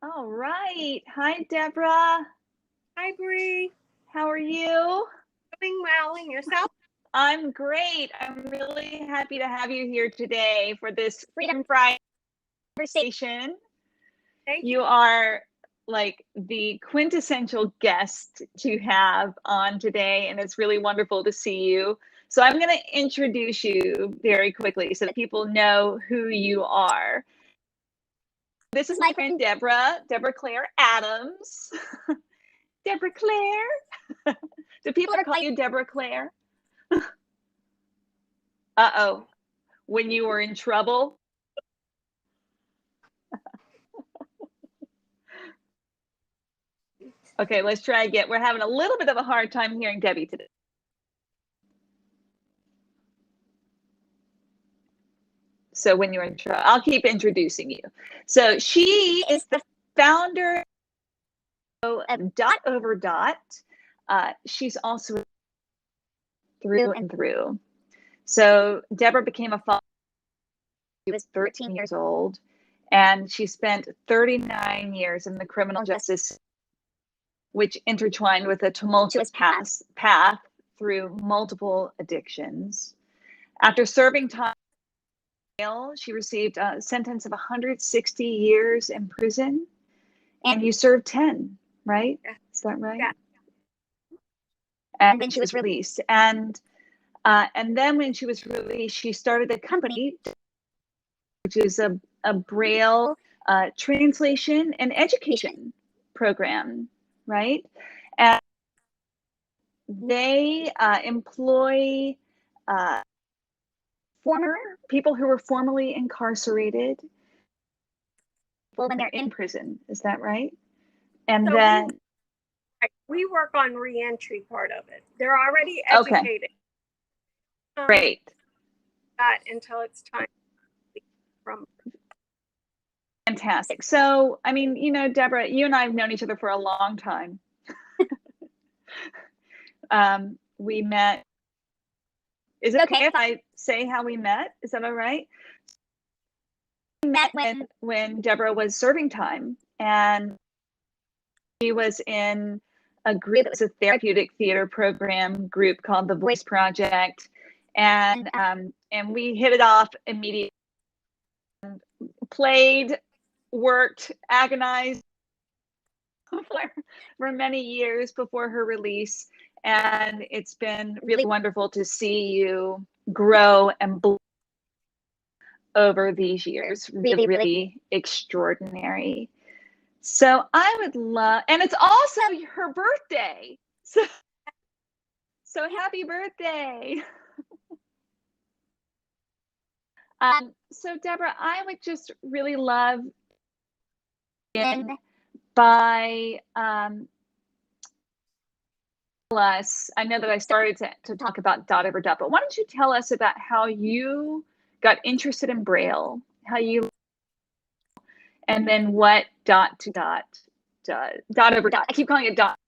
All right. Hi, Deborah. Hi, Bree. How are you? Doing well, and yourself? I'm great. I'm really happy to have you here today for this Freedom Friday conversation. Thank you. You are like the quintessential guest to have on today, and it's really wonderful to see you. So, I'm going to introduce you very quickly so that people know who you are. This is my friend Deborah Clare Adams. Deborah Clare. Do people ever call you Deborah Clare? Uh-oh. When you were in trouble? Okay, let's try again. We're having a little bit of a hard time hearing Debbie today. So when you're in trouble, I'll keep introducing you. So she is the founder of Dot Over Dot. She's also through and through. So Deborah became a father when she was 13 years old, and she spent 39 years in the criminal justice system, which intertwined with a tumultuous path through multiple addictions. After serving time in jail, she received a sentence of 160 years in prison, and you served 10, right? Yeah. Is that right? Yeah. And then she was released. And then when she was released, she started a company, which is a Braille translation and education program, right? And they employ former people who were formerly incarcerated when they're in prison. Is that right? And So then we work on reentry part of it. They're already educated. Okay. Great. Until it's time from. Fantastic. So, I mean, you know, Deborah, you and I have known each other for a long time. We met. Is it okay if I say how we met? Is that all right? We met when Deborah was serving time, and she was in a group. It was a therapeutic theater program group called the Voice Project, and we hit it off immediately. Played, worked, agonized for many years before her release, and it's been really wonderful to see you grow and bloom over these years. Really, really extraordinary. So I would love, and it's also her birthday. So happy birthday. So Deborah, I would just really love by us. I know that I started to talk about Dot Over Dot, but why don't you tell us about how you got interested in Braille, how you, and then what Dot to Dot does. Dot Over Dot. I keep calling it Dot.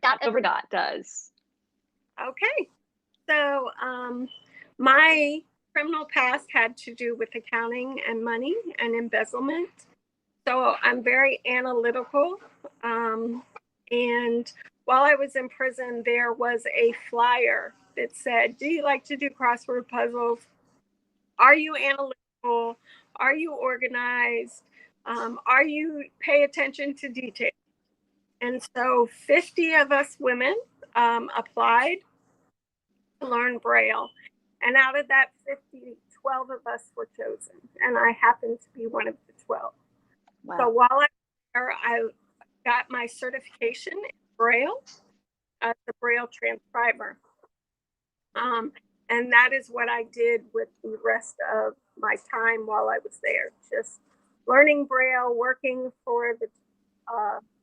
Dot Over Dot does. Okay. So my criminal past had to do with accounting and money and embezzlement. So I'm very analytical. And while I was in prison, there was a flyer that said, "Do you like to do crossword puzzles? Are you analytical? Are you organized? Are you pay attention to detail?" And so 50 of us women applied to learn Braille. And out of that 50, 12 of us were chosen. And I happened to be one of the 12. Wow. So while I was there, I got my certification in Braille as a Braille transcriber. And that is what I did with the rest of my time while I was there. Just learning Braille, working for the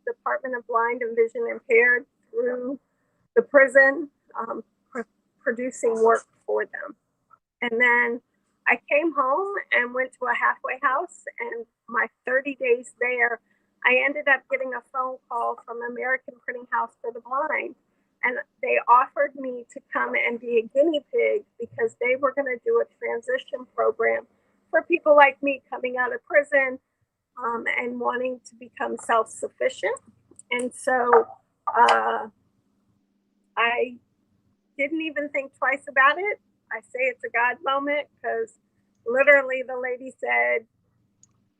Department of Blind and Vision Impaired through the prison, producing work for them. And then I came home and went to a halfway house, and my 30 days there, I ended up getting a phone call from American Printing House for the Blind. And they offered me to come and be a guinea pig because they were going to do a transition program for people like me coming out of prison, and wanting to become self-sufficient. And so I didn't even think twice about it. I say it's a God moment because literally the lady said,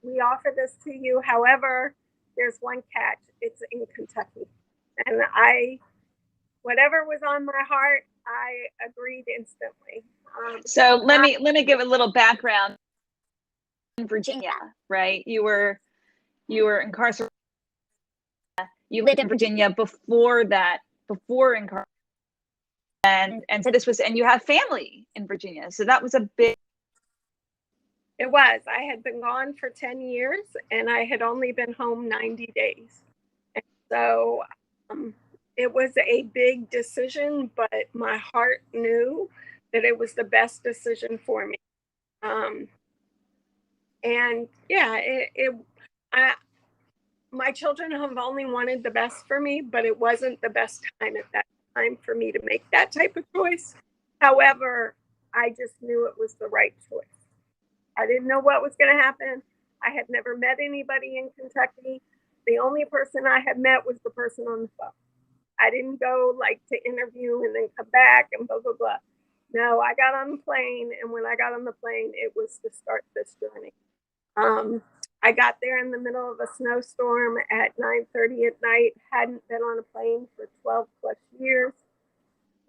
we offer this to you. However, there's one catch. It's in Kentucky. And whatever was on my heart, I agreed instantly. So let me give a little background. In Virginia, right? You were incarcerated. You lived in Virginia before incarceration, and so this was, and you have family in Virginia, so that was a big. It was. I had been gone for 10 years, and I had only been home 90 days, and so it was a big decision, but my heart knew that it was the best decision for me. And yeah, my children have only wanted the best for me, but it wasn't the best time at that time for me to make that type of choice. However, I just knew it was the right choice. I didn't know what was going to happen. I had never met anybody in Kentucky. The only person I had met was the person on the phone. I didn't go like to interview and then come back and blah, blah, blah. No, I got on the plane. And when I got on the plane, it was to start this journey. I got there in the middle of a snowstorm at 9:30 at night, hadn't been on a plane for 12 plus years.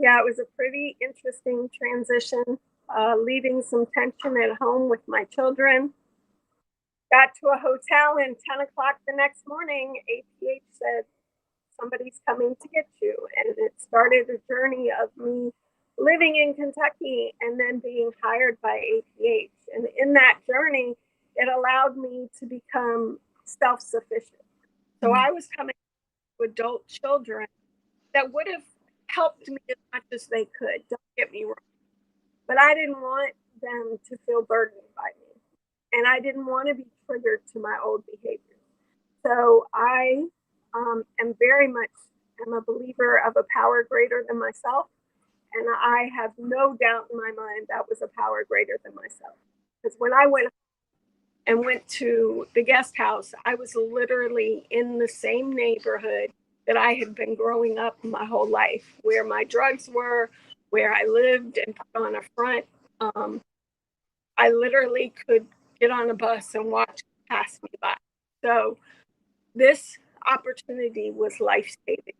Yeah, it was a pretty interesting transition, leaving some tension at home with my children. Got to a hotel and 10 o'clock the next morning, APH said, somebody's coming to get you. And it started a journey of me living in Kentucky and then being hired by APH. And in that journey, it allowed me to become self-sufficient. So I was coming to adult children that would have helped me as much as they could. Don't get me wrong. But I didn't want them to feel burdened by me. And I didn't want to be triggered to my old behavior. So I am very much a believer of a power greater than myself. And I have no doubt in my mind that was a power greater than myself. Because when I went to the guest house, I was literally in the same neighborhood that I had been growing up my whole life, where my drugs were, where I lived and put on a front. I literally could get on a bus and watch it pass me by. So this opportunity was life-saving.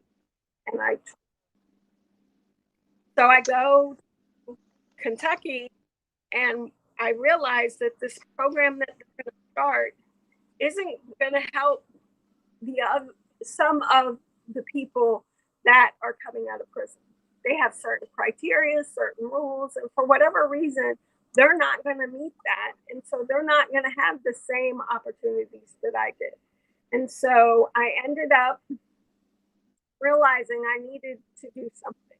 And I go to Kentucky and I realized that this program that they're going to start isn't going to help some of the people that are coming out of prison. They have certain criteria, certain rules, and for whatever reason, they're not going to meet that. And so they're not going to have the same opportunities that I did. And so I ended up realizing I needed to do something.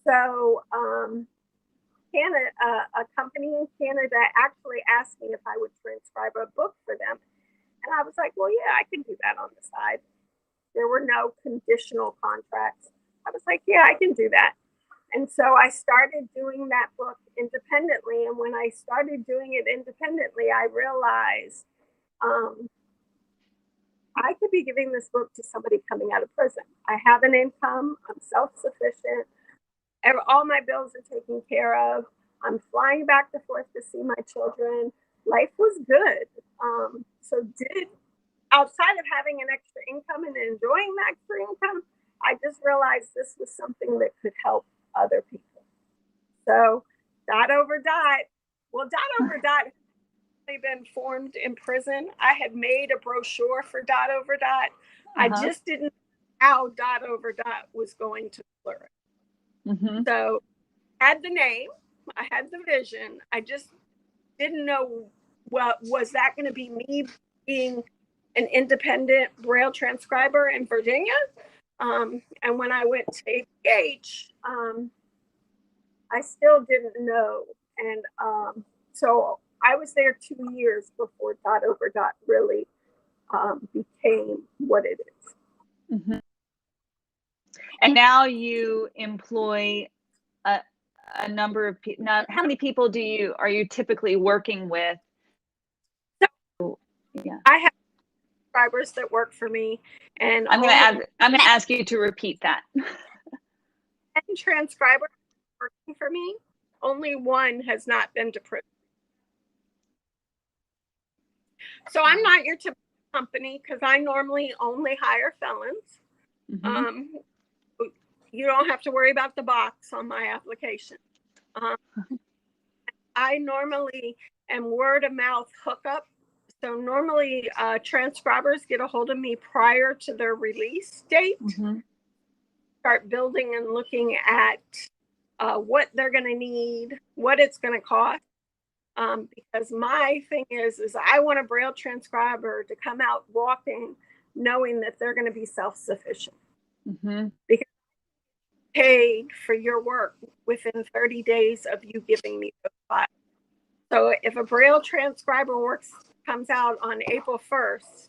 So Canada, a company in Canada actually asked me if I would transcribe a book for them. And I was like, well, yeah, I can do that on the side. There were no conditional contracts. I was like, yeah, I can do that. And so I started doing that book independently. And when I started doing it independently, I realized I could be giving this book to somebody coming out of prison. I have an income. I'm self-sufficient. All my bills are taken care of. I'm flying back and forth to see my children. Life was good. So outside of having an extra income and enjoying that extra income, I just realized this was something that could help other people. So Dot Over Dot. Well, Dot Over Dot had been formed in prison. I had made a brochure for Dot Over Dot. I just didn't know how Dot Over Dot was going to flourish. So I had the name, I had the vision. I just didn't know, well, was that going to be me being an independent Braille transcriber in Virginia? And when I went to APH, I still didn't know. And so I was there 2 years before Dot Over Dot really became what it is. And now you employ a number of people. Now, how many people are you typically working with? Yeah. I have transcribers that work for me, and I'm gonna ask you to repeat that. 10 transcribers working for me, only one has not been to prison. So I'm not your typical company, because I normally only hire felons. Mm-hmm. You don't have to worry about the box on my application. I normally am word of mouth hookup. So normally transcribers get a hold of me prior to their release date. Mm-hmm. Start building and looking at what they're going to need, what it's going to cost. Because my thing is I want a Braille transcriber to come out walking knowing that they're going to be self-sufficient. Mm-hmm. Because paid for your work within 30 days of you giving me those files. So if a Braille transcriber comes out on April 1st,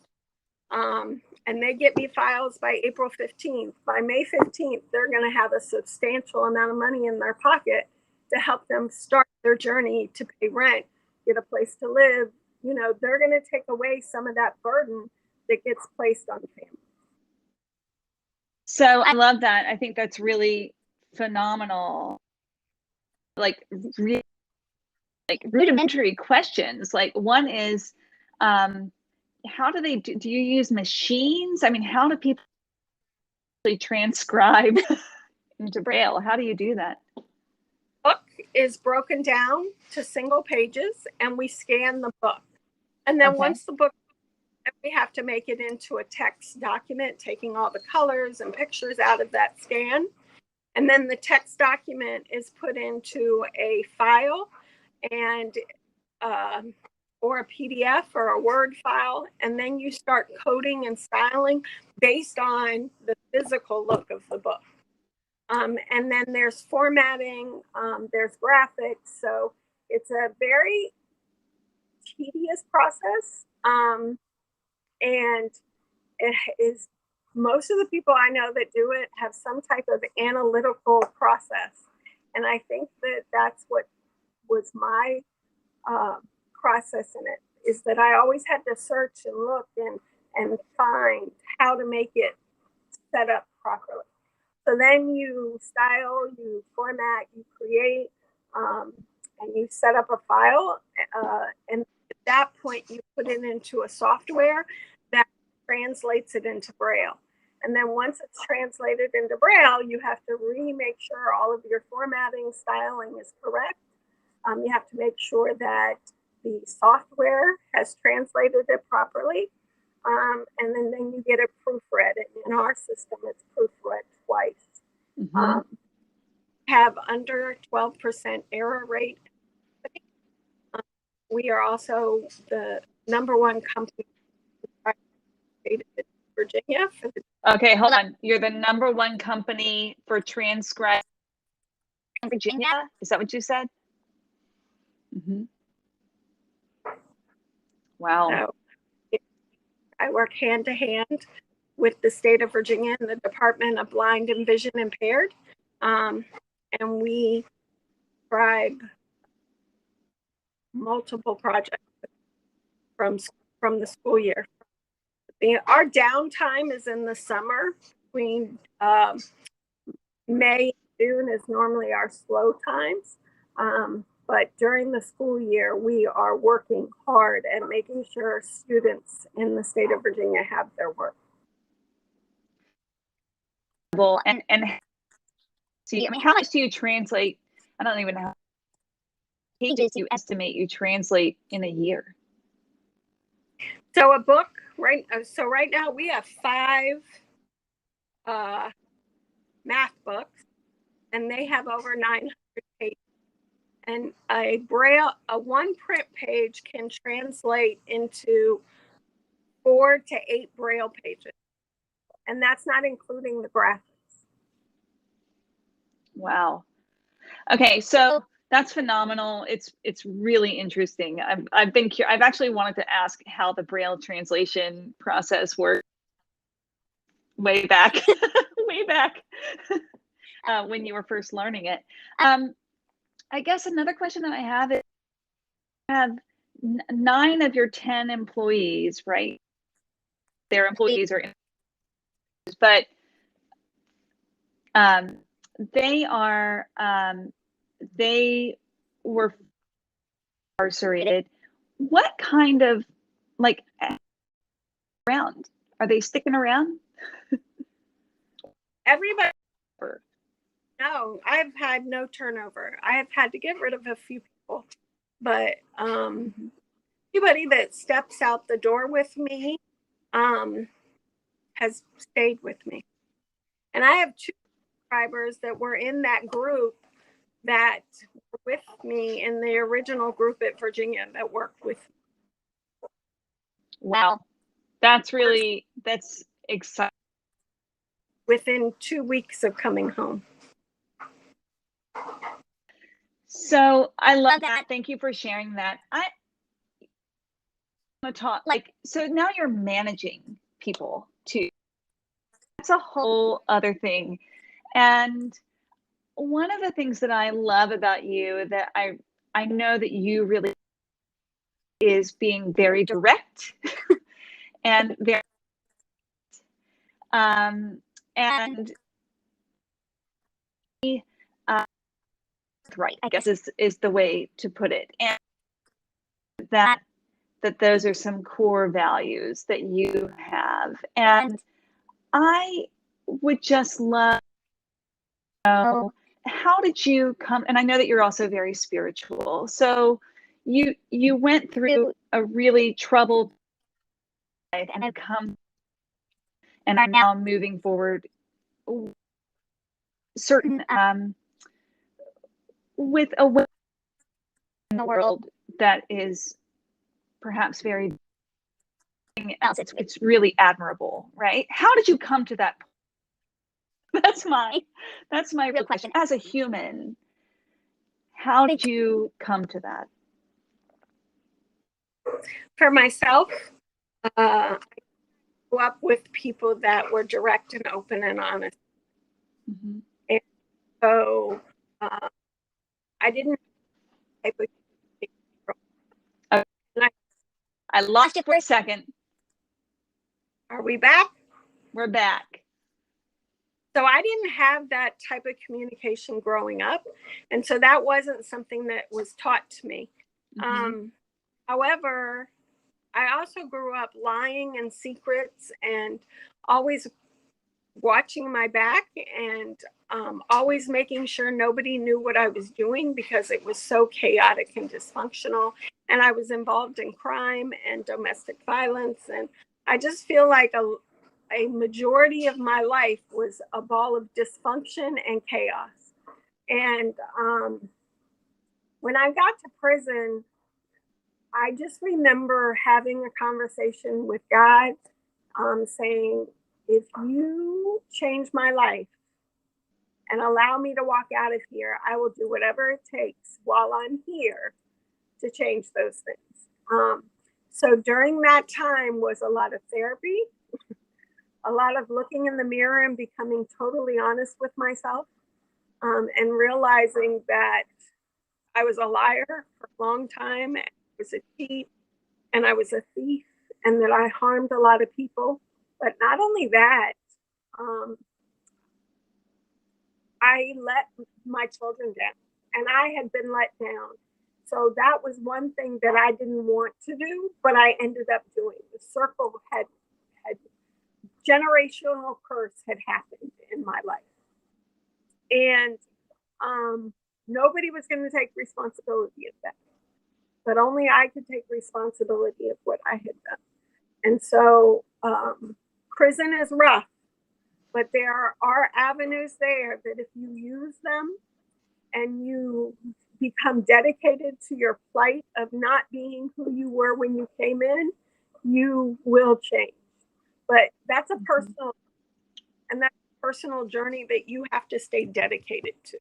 and they get me files by April 15th, by May 15th, they're going to have a substantial amount of money in their pocket to help them start their journey to pay rent, get a place to live. You know, they're going to take away some of that burden that gets placed on families. So I love that. I think that's really phenomenal. Like rudimentary questions. Like one is, how do they do you use machines? I mean, how do people transcribe into Braille? How do you do that? Book is broken down to single pages, and we scan the book. And then once the book, we have to make it into a text document, taking all the colors and pictures out of that scan. And then the text document is put into a file and or a PDF or a Word file. And then you start coding and styling based on the physical look of the book. And then there's formatting, there's graphics. So it's a very tedious process. And it is, most of the people I know that do it have some type of analytical process. And I think that that's what was my process in it, is that I always had to search and look and find how to make it set up properly. So then you style, you format, you create, and you set up a file. And at that point, you put it into a software that translates it into Braille. And then once it's translated into Braille, you have to make sure all of your formatting, styling is correct. You have to make sure that the software has translated it properly. And then you get it proofread. In our system, it's proofread twice. Mm-hmm. Have under 12% error rate. We are also the #1 company in Virginia. Okay, hold on. You're the #1 company for transcribe in Virginia? Is that what you said? Mm-hmm. Wow. So I work hand to hand with the state of Virginia and the Department of Blind and Vision Impaired. And we describe multiple projects from the school year. Our downtime is in the summer. Between May and June is normally our slow times. But during the school year, we are working hard at making sure students in the state of Virginia have their work. And see, I mean, how much do you translate? I don't even know how many pages you estimate you translate in a year. So a book, right now we have 5 math books, and they have over 900 pages. And a one print page can translate into 4 to 8 Braille pages. And that's not including the graphics. Wow. Okay, so that's phenomenal. It's really interesting. I've actually wanted to ask how the Braille translation process works way back, way back when you were first learning it. I guess another question that I have is, 9 of your 10 employees, right? Their employees are, but they are, they were incarcerated. What kind of, like, around? Are they sticking around? Everybody. No, I've had no turnover. I have had to get rid of a few people, but anybody that steps out the door with me has stayed with me. And I have 2 subscribers that were in that group that were with me in the original group at Virginia that worked with me. Wow. That's exciting. Within 2 weeks of coming home. So I love that. Thank you for sharing that. I want to talk, like, so now you're managing people too. That's a whole other thing. And one of the things that I love about you that I know that you really is being very direct and very and right, I guess is the way to put it. And that those are some core values that you have. And I would just love to know, how did you come, and I know that you're also very spiritual. So you went through a really troubled life and have come and are now moving forward certain with a way in the world that is perhaps very else. It's really admirable, right? How did you come to that point? That's my real question. As a human, how did you come to that? For myself, I grew up with people that were direct and open and honest. Mm-hmm. And so I didn't type of I lost you for a second. Are we back? We're back. So I didn't have that type of communication growing up. And so that wasn't something that was taught to me. Mm-hmm. However, I also grew up lying in secrets and always watching my back and always making sure nobody knew what I was doing because it was so chaotic and dysfunctional. And I was involved in crime and domestic violence. And I just feel like a majority of my life was a ball of dysfunction and chaos. And when I got to prison, I just remember having a conversation with God, saying, if you change my life and allow me to walk out of here, I will do whatever it takes while I'm here to change those things. So during that time was a lot of therapy, a lot of looking in the mirror and becoming totally honest with myself, and realizing that I was a liar for a long time, I was a cheat, and I was a thief, and that I harmed a lot of people. But not only that, I let my children down, and I had been let down. So that was one thing that I didn't want to do, but I ended up doing. The circle had generational curse had happened in my life. And nobody was going to take responsibility of that. But only I could take responsibility of what I had done. And so prison is rough, but there are avenues there that if you use them and you become dedicated to your plight of not being who you were when you came in, you will change. But that's a personal, and that's a personal journey that you have to stay dedicated to.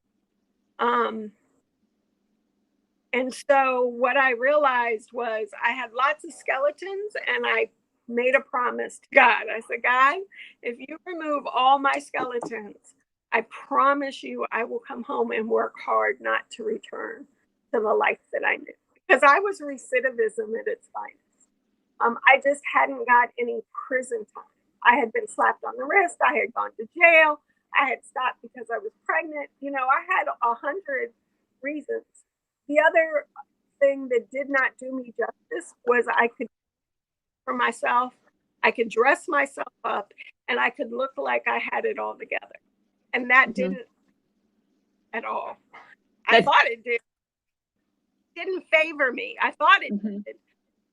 And so what I realized was I had lots of skeletons, and I made a promise to God. I said, God, if you remove all my skeletons, I promise you I will come home and work hard not to return to the life that I knew. because I was recidivism at its finest. I just hadn't got any prison time. I had been slapped on the wrist. I had gone to jail. I had stopped because I was pregnant. You know, I had 100 reasons. The other thing that did not do me justice was I could, for myself, I could dress myself up and I could look like I had it all together. And that didn't at all. I thought it did. It didn't favor me. I thought it did,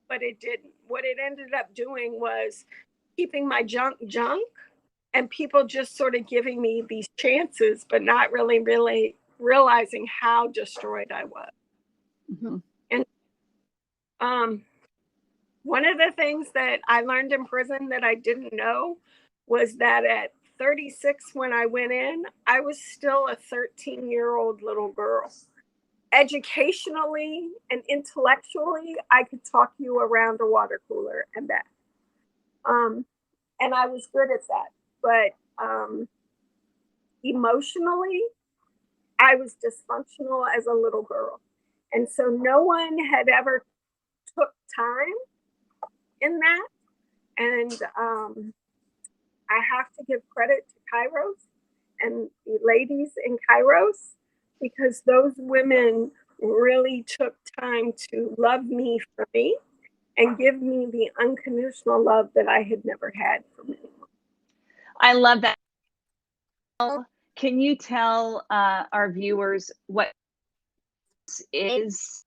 but it didn't. What it ended up doing was keeping my junk and people just sort of giving me these chances, but not really realizing how destroyed I was. And one of the things that I learned in prison that I didn't know was that at 36, when I went in, I was still a 13-year-old little girl. Educationally and intellectually, I could talk you around a water cooler and back. And I was good at that. But emotionally, I was dysfunctional as a little girl. And so no one had ever took time in that. And I have to give credit to Kairos and the ladies in Kairos, because those women really took time to love me for me and give me the unconditional love that I had never had from anyone. I love that. Can you tell our viewers what this is?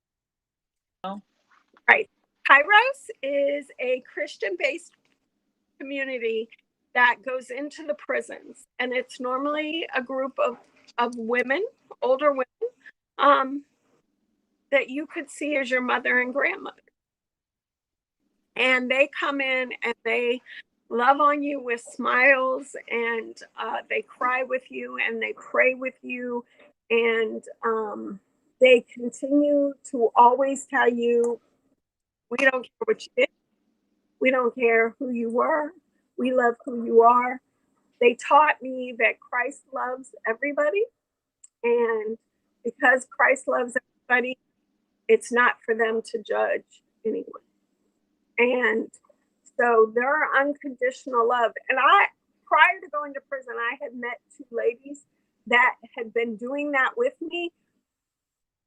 Right. Kairos is a Christian-based community that goes into the prisons, and it's normally a group of women, older women, that you could see as your mother and grandmother. And they come in and they love on you with smiles, and they cry with you and they pray with you, and they continue to always tell you, we don't care what you did, we don't care who you were, we love who you are. They taught me that Christ loves everybody, and because Christ loves everybody, it's not for them to judge anyone. And so their unconditional love. And prior to going to prison, I had met two ladies that had been doing that with me.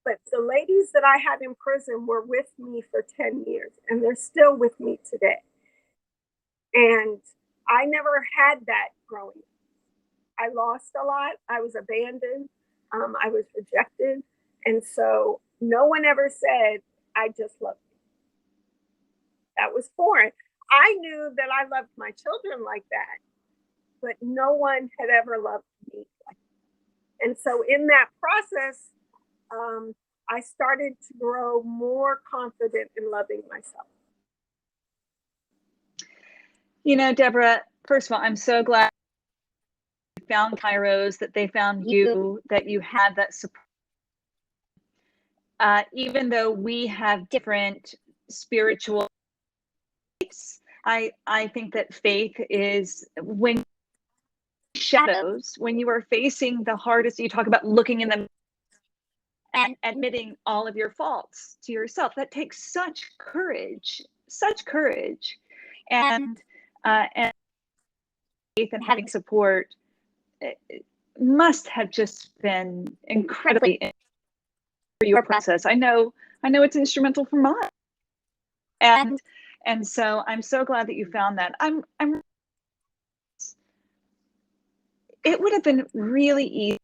But the ladies that I had in prison were with me for 10 years, and they're still with me today. And I never had that growing up. I lost a lot. I was abandoned. I was rejected. And so no one ever said, I just love you. That was foreign. I knew that I loved my children like that, but no one had ever loved me like that. And so in that process, I started to grow more confident in loving myself. You know, Deborah, first of all, I'm so glad you found Kairos, that they found you, that you had that support. Even though we have different spiritual beliefs, I think that faith is when shadows, when you are facing the hardest, you talk about looking in the and admitting all of your faults to yourself. That takes such courage, and faith and having support must have just been incredibly for your process. I know it's instrumental for mine, and so I'm so glad that you found that. It would have been really easy.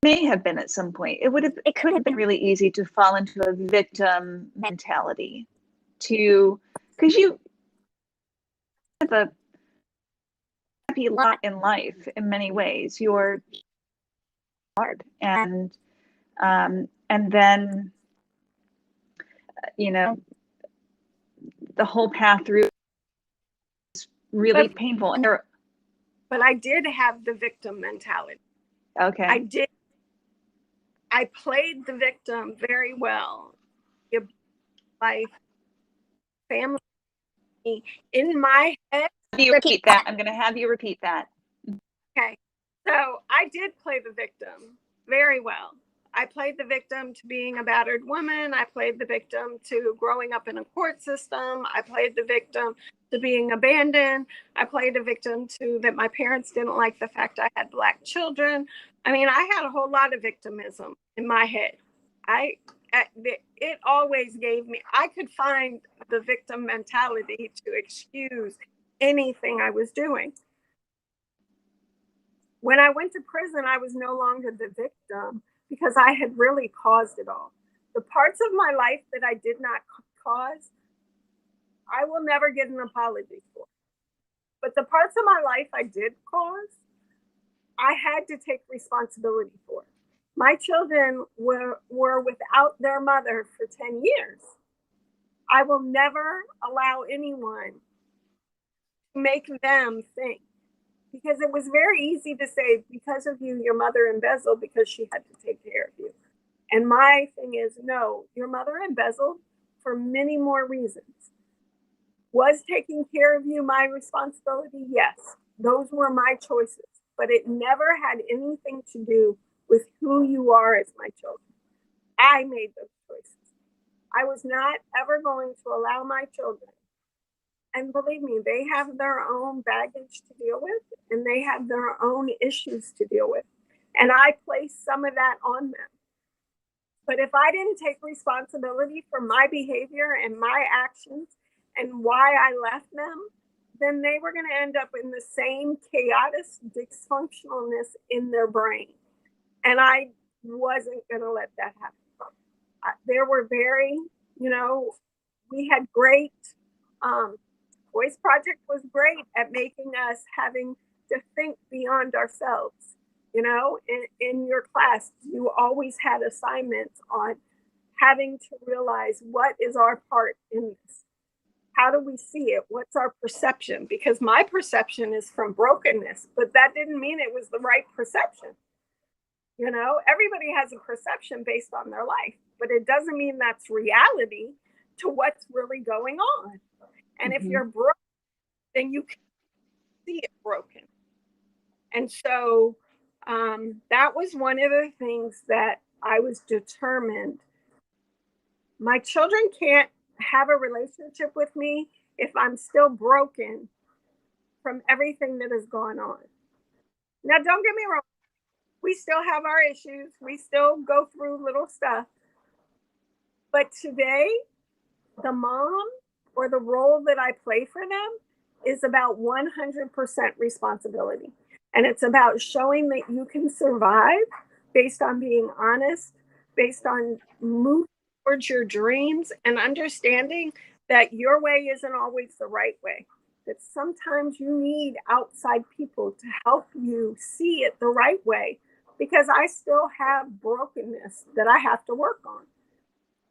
May have been at some point. It could have been really easy to fall into a victim mentality, because you have a happy lot in life in many ways. You're hard, and then you know the whole path through is really painful. And but I did have the victim mentality. Okay. I did. I played the victim very well. Life, family, in my head. You repeat that. I'm going to have you repeat that. Okay. So I did play the victim very well. I played the victim to being a battered woman. I played the victim to growing up in a court system. I played the victim to being abandoned. I played a victim to that my parents didn't like the fact I had Black children. I mean, I had a whole lot of victimism in my head. It always gave me, I could find the victim mentality to excuse anything I was doing. When I went to prison, I was no longer the victim because I had really caused it all. The parts of my life that I did not cause, I will never get an apology for. But the parts of my life I did cause, I had to take responsibility for. My children were without their mother for 10 years. I will never allow anyone to make them think, because it was very easy to say, because of you, your mother embezzled because she had to take care of you. And my thing is, no, your mother embezzled for many more reasons. Was taking care of you my responsibility? Yes, those were my choices, but it never had anything to do with who you are as my children. I made those choices. I was not ever going to allow my children, and believe me, they have their own baggage to deal with, and they have their own issues to deal with. And I placed some of that on them. But if I didn't take responsibility for my behavior and my actions and why I left them, then they were going to end up in the same chaotic dysfunctionalness in their brain. And I wasn't going to let that happen. There were very, we had great, Voice Project was great at making us having to think beyond ourselves. In your class, you always had assignments on having to realize what is our part in this. How do we see it? What's our perception? Because my perception is from brokenness, but that didn't mean it was the right perception. Everybody has a perception based on their life, but it doesn't mean that's reality to what's really going on. And if you're broken, then you can see it broken. And so that was one of the things that I was determined. My children can't have a relationship with me if I'm still broken from everything that has gone on. Now, don't get me wrong. We still have our issues. We still go through little stuff. But today, the mom or the role that I play for them is about 100% responsibility. And it's about showing that you can survive based on being honest, based on moving towards your dreams and understanding that your way isn't always the right way. That sometimes you need outside people to help you see it the right way, because I still have brokenness that I have to work on.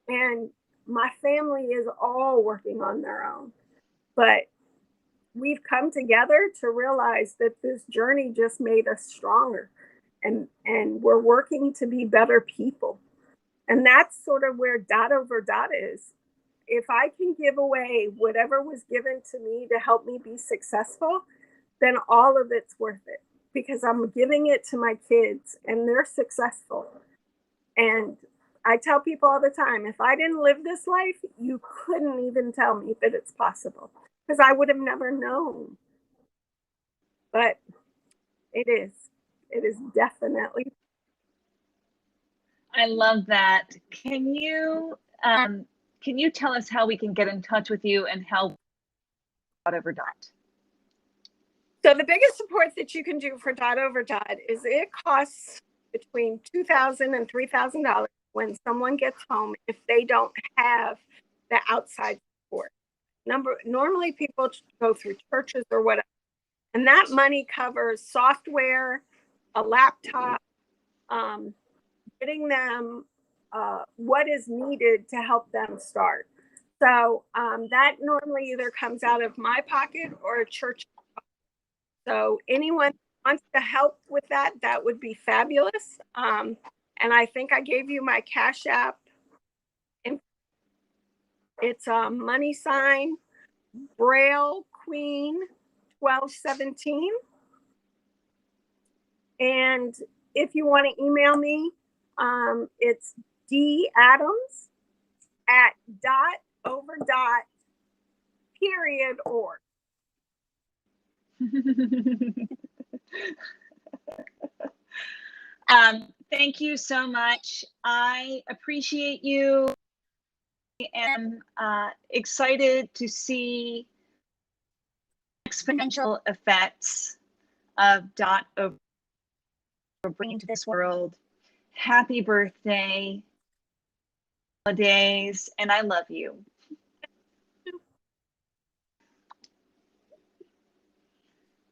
And my family is all working on their own. But we've come together to realize that this journey just made us stronger, and we're working to be better people. And that's sort of where dot over dot is. If I can give away whatever was given to me to help me be successful, then all of it's worth it, because I'm giving it to my kids and they're successful. And I tell people all the time, if I didn't live this life, you couldn't even tell me that it's possible, because I would have never known. But it is. It is definitely. I love that. Can you tell us how we can get in touch with you and help Dot Over Dot? So the biggest support that you can do for Dot Over Dot is it costs between $2,000 and $3,000 when someone gets home if they don't have the outside support. Normally people go through churches or whatever, and that money covers software, a laptop, getting them what is needed to help them start. So that normally either comes out of my pocket or a church. So anyone wants to help with that, that would be fabulous. And I think I gave you my Cash App. It's a money sign, Braille Queen 1217. And if you want to email me, It's D Adams at .over.org. Thank you so much. I appreciate you. I am excited to see exponential effects of dot over bringing to this world. Happy birthday, holidays, and I love you.